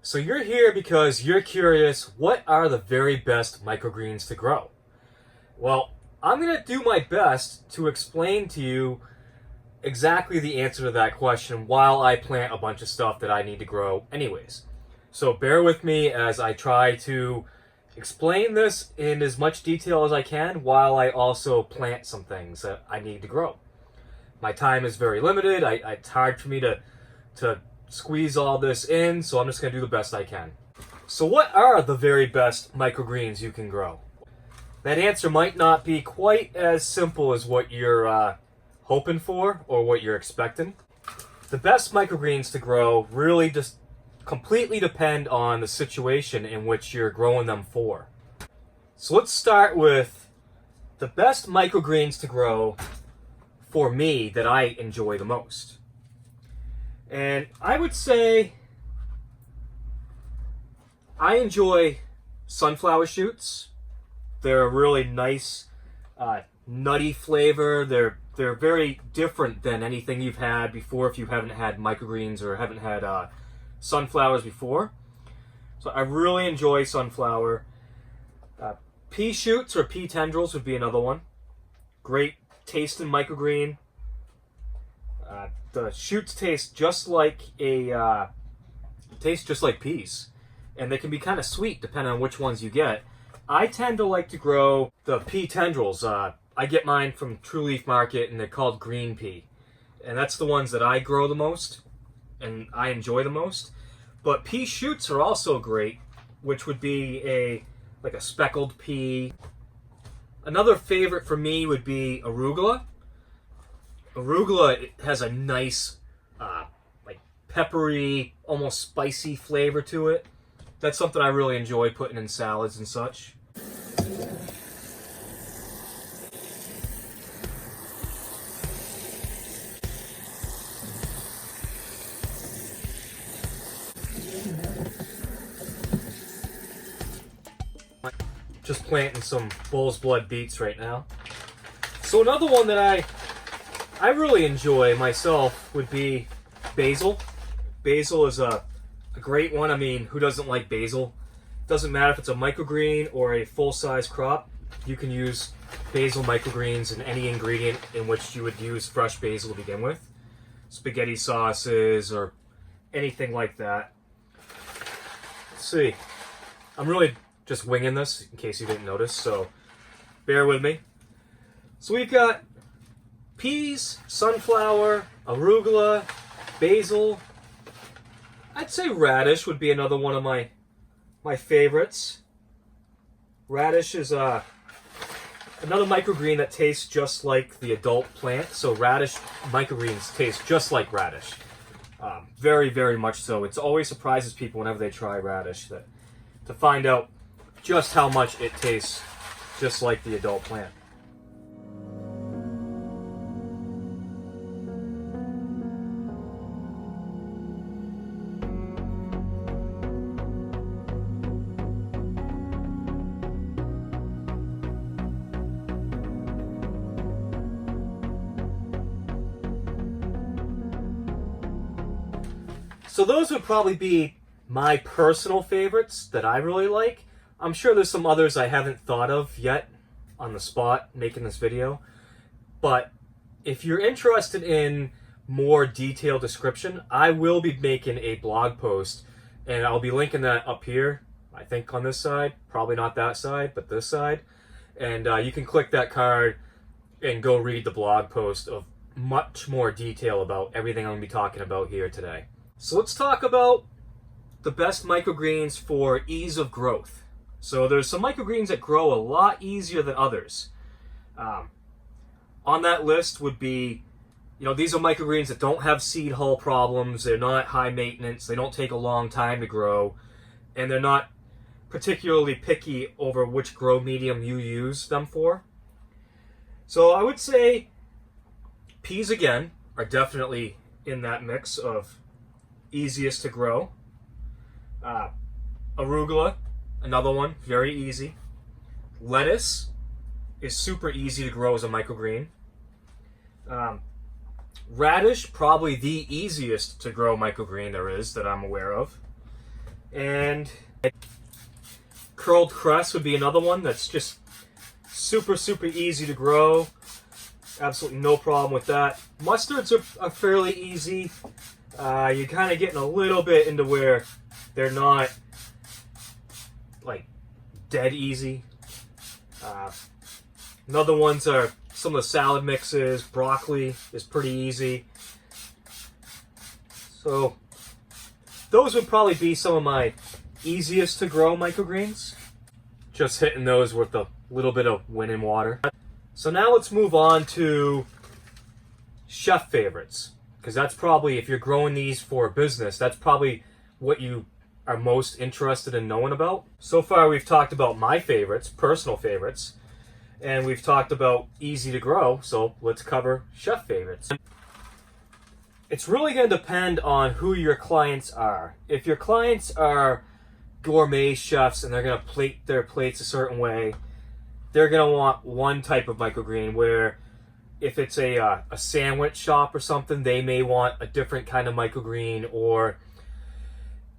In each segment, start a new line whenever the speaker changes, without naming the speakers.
So you're here because you're curious, what are the very best microgreens to grow? Well, I'm going to do my best to explain to you exactly the answer to that question while I plant a bunch of stuff that I need to grow anyways. So bear with me as I try to explain this in as much detail as I can while I also plant some things that I need to grow. My time is very limited. It's hard for me to squeeze all this in, so I'm just going to do the best I can. So what are the very best microgreens you can grow? That answer might not be quite as simple as what you're hoping for or what you're expecting. The best microgreens to grow really just completely depend on the situation in which you're growing them for. So let's start with the best microgreens to grow for me that I enjoy the most. And I would say I enjoy sunflower shoots. They're a really nice, nutty flavor. They're very different than anything you've had before if you haven't had microgreens or haven't had sunflowers before. So I really enjoy sunflower. Pea shoots or pea tendrils would be another one. Great tasting microgreen. The shoots taste just like peas, and they can be kind of sweet depending on which ones you get. I tend to like to grow the pea tendrils. I get mine from True Leaf Market, and they're called green pea, and that's the ones that I grow the most and I enjoy the most. But pea shoots are also great, which would be like a speckled pea. Another favorite for me would be arugula. Arugula has a nice, like peppery, almost spicy flavor to it. That's something I really enjoy putting in salads and such. Just planting some bull's blood beets right now. So another one that I really enjoy myself would be basil. Basil is a great one. I mean, who doesn't like basil? Doesn't matter if it's a microgreen or a full-size crop. You can use basil microgreens in any ingredient in which you would use fresh basil to begin with. Spaghetti sauces or anything like that. Let's see. I'm really just winging this in case you didn't notice, so bear with me. So we've got peas, sunflower, arugula, basil. I'd say radish would be another one of my favorites. Radish is another microgreen that tastes just like the adult plant. So radish microgreens taste just like radish. Very, very much so. It always surprises people whenever they try radish to find out just how much it tastes just like the adult plant. So those would probably be my personal favorites that I really like. I'm sure there's some others I haven't thought of yet on the spot making this video. But if you're interested in more detailed description, I will be making a blog post, and I'll be linking that up here. I think on this side, probably not that side, but this side. And you can click that card and go read the blog post of much more detail about everything I'm going to be talking about here today. So let's talk about the best microgreens for ease of growth. So there's some microgreens that grow a lot easier than others. On that list would be, these are microgreens that don't have seed hull problems. They're not high maintenance. They don't take a long time to grow. And they're not particularly picky over which grow medium you use them for. So I would say peas, again, are definitely in that mix of easiest to grow. Arugula, another one, very easy. Lettuce is super easy to grow as a microgreen. Radish, probably the easiest to grow microgreen there is that I'm aware of. And curled cress would be another one that's just super, super easy to grow. Absolutely no problem with that. Mustards are fairly easy. You're kind of getting a little bit into where they're not like dead easy. Another ones are some of the salad mixes. Broccoli is pretty easy. So those would probably be some of my easiest to grow microgreens. Just hitting those with a little bit of wind and water. So now let's move on to chef favorites, because that's probably, if you're growing these for a business, that's probably what you are most interested in knowing about. So far we've talked about my favorites, personal favorites, and we've talked about easy to grow, so let's cover chef favorites. It's really going to depend on who your clients are. If your clients are gourmet chefs and they're going to plate their plates a certain way, they're going to want one type of microgreen, where if it's a sandwich shop or something, they may want a different kind of microgreen. Or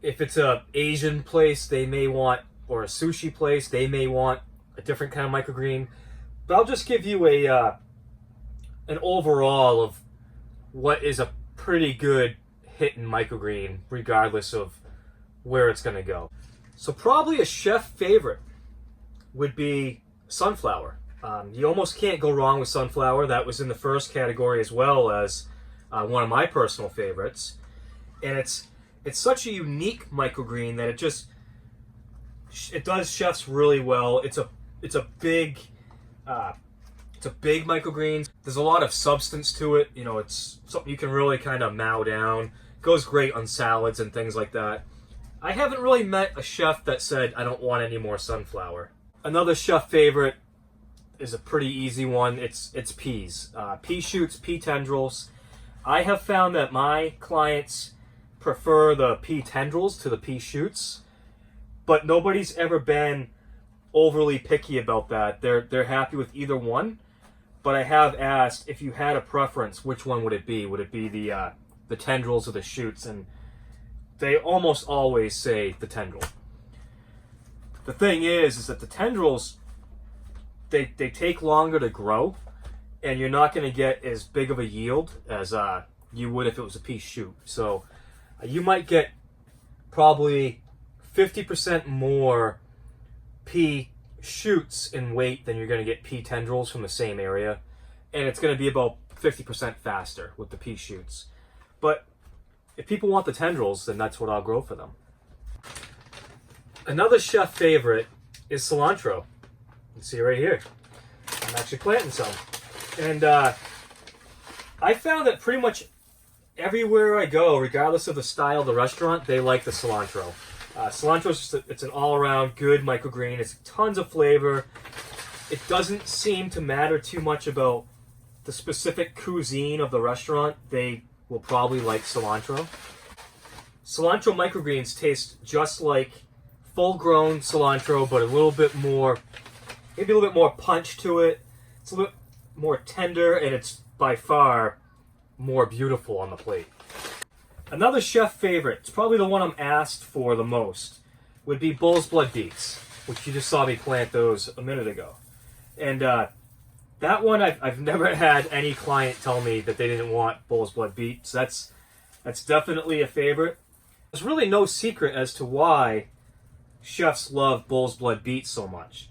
if it's a Asian place, they may want, or a sushi place, they may want a different kind of microgreen. But I'll just give you an overall of what is a pretty good hitting microgreen, regardless of where it's going to go. So probably a chef favorite would be sunflower. You almost can't go wrong with sunflower. That was in the first category as well as one of my personal favorites. And it's such a unique microgreen that it does chefs really well. It's a big microgreen. There's a lot of substance to it. You know, it's something you can really kind of mow down. It goes great on salads and things like that. I haven't really met a chef that said, I don't want any more sunflower. Another chef favorite is a pretty easy one. It's peas. Pea shoots, pea tendrils. I have found that my clients prefer the pea tendrils to the pea shoots, but nobody's ever been overly picky about that. They're happy with either one, but I have asked, if you had a preference, which one would it be? Would it be the tendrils or the shoots? And they almost always say the tendril. The thing is that the tendrils, they take longer to grow, and you're not going to get as big of a yield as you would if it was a pea shoot. So you might get probably 50% more pea shoots in weight than you're going to get pea tendrils from the same area, and it's going to be about 50% faster with the pea shoots. But if people want the tendrils, then that's what I'll grow for them. Another chef favorite is cilantro. You can see right here. I'm actually planting some. And I found that pretty much everywhere I go, regardless of the style of the restaurant, they like the cilantro. Cilantro is it's an all-around good microgreen. It's tons of flavor. It doesn't seem to matter too much about the specific cuisine of the restaurant. They will probably like cilantro. Cilantro microgreens taste just like full-grown cilantro, but a little bit more, maybe a little bit more punch to it. It's a little bit more tender, and it's by far more beautiful on the plate. Another chef favorite, it's probably the one I'm asked for the most, would be bull's blood beets, which you just saw me plant those a minute ago. And that one, I've never had any client tell me that they didn't want bull's blood beets. That's definitely a favorite. There's really no secret as to why chefs love bull's blood beets so much.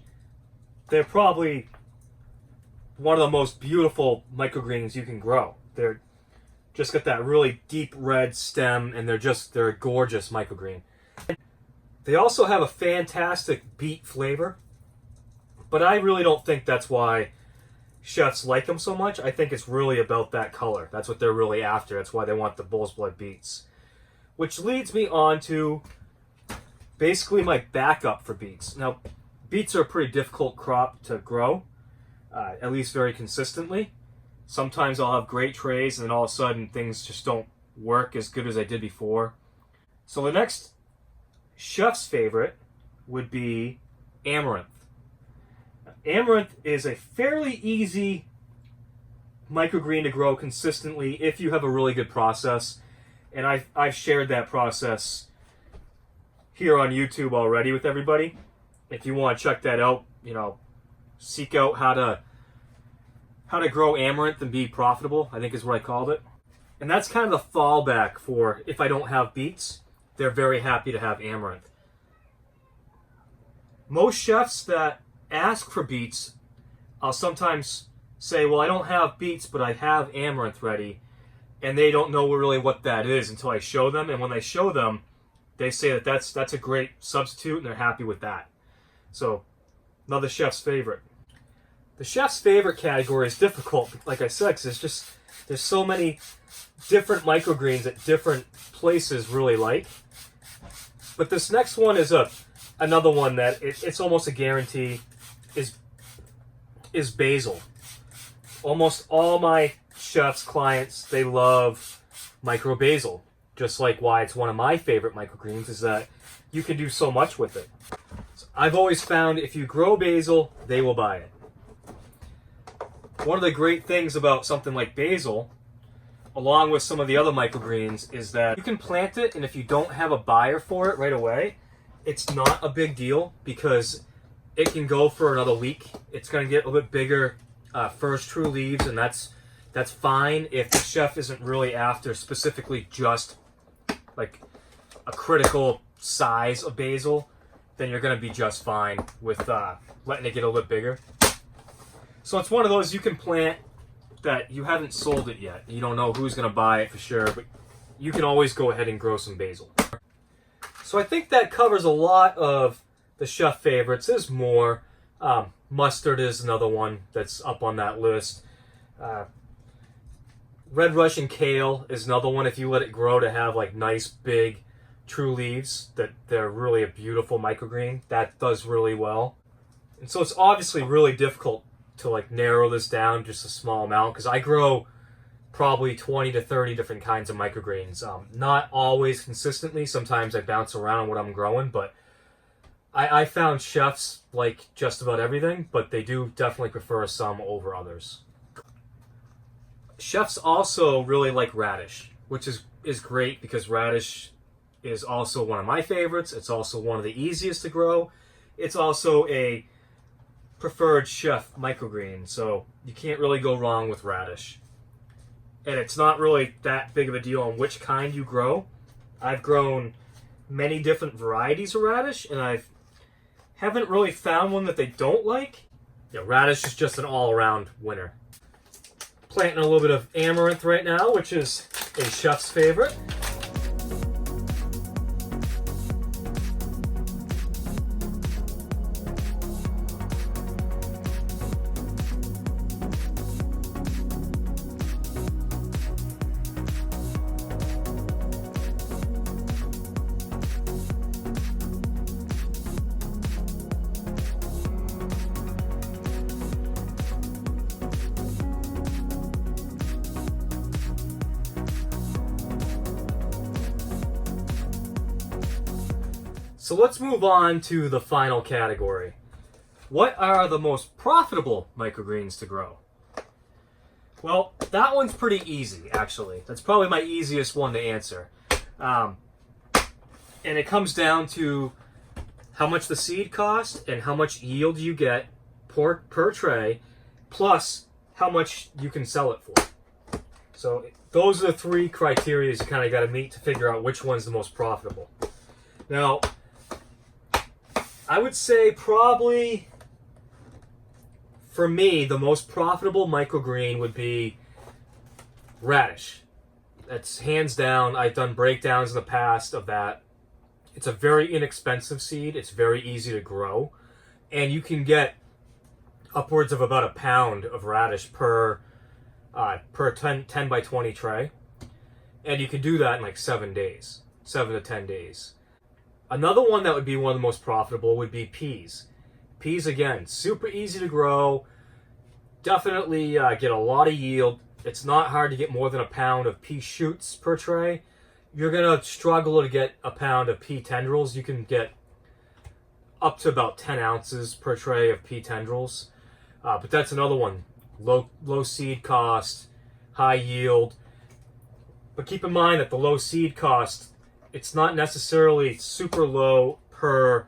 They're probably one of the most beautiful microgreens you can grow. They're just got that really deep red stem, and they're a gorgeous microgreen. They also have a fantastic beet flavor, but I really don't think that's why chefs like them so much. I think it's really about that color. That's what they're really after. That's why they want the bull's blood beets. Which leads me on to basically my backup for beets. Now, beets are a pretty difficult crop to grow, at least very consistently. Sometimes I'll have great trays, and then all of a sudden things just don't work as good as I did before. So the next chef's favorite would be amaranth. Amaranth is a fairly easy microgreen to grow consistently if you have a really good process. And I've shared that process here on YouTube already with everybody. If you want to check that out, you know, seek out how to grow amaranth and be profitable, I think is what I called it. And that's kind of the fallback for if I don't have beets, they're very happy to have amaranth. Most chefs that ask for beets, I'll sometimes say, well, I don't have beets, but I have amaranth ready. And they don't know really what that is until I show them. And when I show them, they say that that's a great substitute and they're happy with that. So, another chef's favorite. The chef's favorite category is difficult, like I said, because there's so many different microgreens that different places really like. But this next one is another one that it's almost a guarantee is basil. Almost all my chefs' clients, they love micro basil. Just like why it's one of my favorite microgreens is that you can do so much with it. So I've always found if you grow basil, they will buy it. One of the great things about something like basil, along with some of the other microgreens, is that you can plant it, and if you don't have a buyer for it right away, it's not a big deal because it can go for another week. It's going to get a little bit bigger first true leaves, and that's fine if the chef isn't really after specifically just like a critical size of basil, then you're going to be just fine with letting it get a little bit bigger. So it's one of those you can plant that you haven't sold it yet. You don't know who's going to buy it for sure, but you can always go ahead and grow some basil. So I think that covers a lot of the chef favorites. There's more. Mustard is another one that's up on that list. Red Russian kale is another one if you let it grow to have like nice big true leaves that they're really a beautiful microgreen. That does really well. And so it's obviously really difficult to like narrow this down just a small amount because I grow probably 20 to 30 different kinds of microgreens. Not always consistently. Sometimes I bounce around what I'm growing, but I found chefs like just about everything, but they do definitely prefer some over others. Chefs also really like radish, which is great because radish is also one of my favorites. It's also one of the easiest to grow. It's also a preferred chef microgreen, so you can't really go wrong with radish. And it's not really that big of a deal on which kind you grow. I've grown many different varieties of radish, and I haven't really found one that they don't like. Yeah, radish is just an all-around winner. Planting a little bit of amaranth right now, which is a chef's favorite. So let's move on to the final category. What are the most profitable microgreens to grow? Well, that one's pretty easy, actually. That's probably my easiest one to answer. And it comes down to how much the seed costs and how much yield you get per tray, plus how much you can sell it for. So those are the three criteria you kind of got to meet to figure out which one's the most profitable. Now, I would say probably, for me, the most profitable microgreen would be radish. That's hands down. I've done breakdowns in the past of that. It's a very inexpensive seed. It's very easy to grow. And you can get upwards of about a pound of radish per 10 by 20 tray. And you can do that in like 7 days, 7 to 10 days. Another one that would be one of the most profitable would be peas. Peas, again, super easy to grow. Definitely get a lot of yield. It's not hard to get more than a pound of pea shoots per tray. You're going to struggle to get a pound of pea tendrils. You can get up to about 10 ounces per tray of pea tendrils. But that's another one. Low seed cost, high yield. But keep in mind that the low seed cost it's not necessarily super low per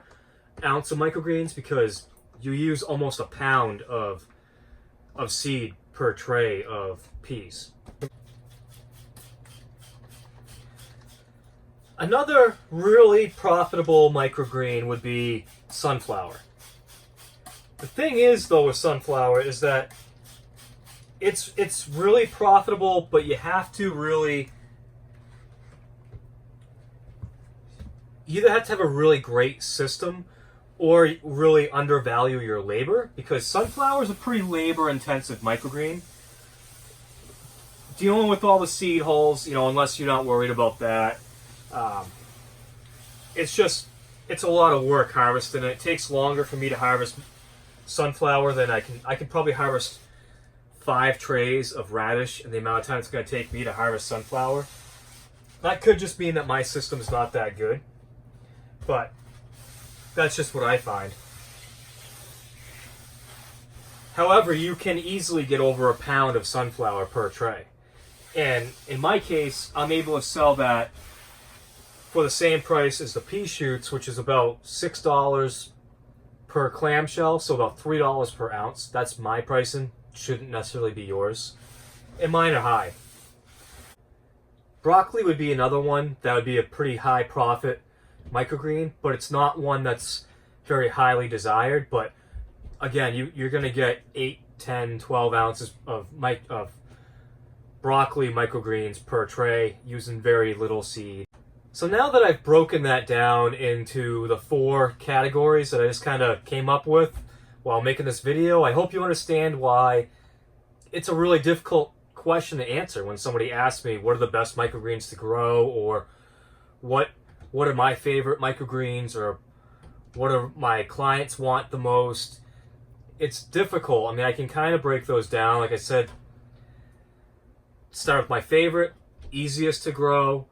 ounce of microgreens because you use almost a pound of seed per tray of peas. Another really profitable microgreen would be sunflower. The thing is, though, with sunflower is that it's really profitable, but you have to really, you either have to have a really great system or really undervalue your labor, because sunflower is a pretty labor-intensive microgreen. Dealing with all the seed hulls, unless you're not worried about that, it's a lot of work harvesting it. It takes longer for me to harvest sunflower than I can probably harvest 5 trays of radish in the amount of time it's going to take me to harvest sunflower. That could just mean that my system's not that good, but that's just what I find. However, you can easily get over a pound of sunflower per tray. And in my case, I'm able to sell that for the same price as the pea shoots, which is about $6 per clamshell, so about $3 per ounce. That's my pricing. Shouldn't necessarily be yours. And mine are high. Broccoli would be another one that would be a pretty high profit microgreen, but it's not one that's very highly desired. But again, you're going to get 8, 10, 12 ounces of broccoli microgreens per tray using very little seed. So now that I've broken that down into the 4 categories that I just kind of came up with while making this video, I hope you understand why it's a really difficult question to answer when somebody asks me what are the best microgreens to grow, or what are my favorite microgreens, or what do my clients want the most. It's difficult. I mean, I can kind of break those down. Like I said, start with my favorite, easiest to grow,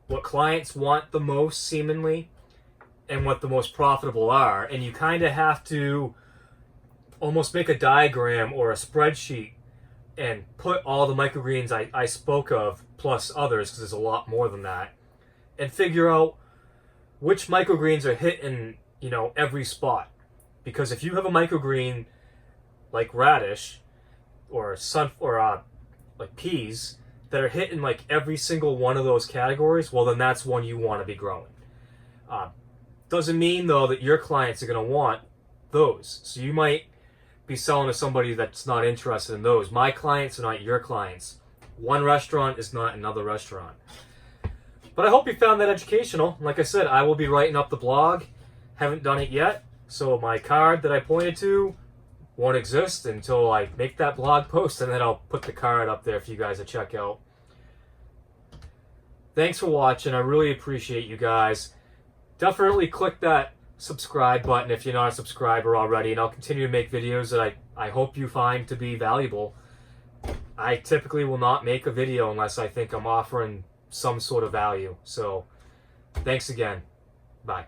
what clients want the most seemingly, and what the most profitable are. And you kind of have to almost make a diagram or a spreadsheet and put all the microgreens I spoke of plus others, because there's a lot more than that, and figure out which microgreens are hitting every spot. Because if you have a microgreen like radish or like peas that are hitting like every single one of those categories, well, then that's one you want to be growing. Doesn't mean though that your clients are going to want those. So you might be selling to somebody that's not interested in those. My clients are not your clients. One restaurant is not another restaurant. But I hope you found that educational. Like I said, I will be writing up the blog. Haven't done it yet. So my card that I pointed to won't exist until I make that blog post, and then I'll put the card up there for you guys to check out. Thanks for watching. I really appreciate you guys. Definitely click that subscribe button if you're not a subscriber already, and I'll continue to make videos that I hope you find to be valuable. I typically will not make a video unless I think I'm offering some sort of value. So thanks again. Bye.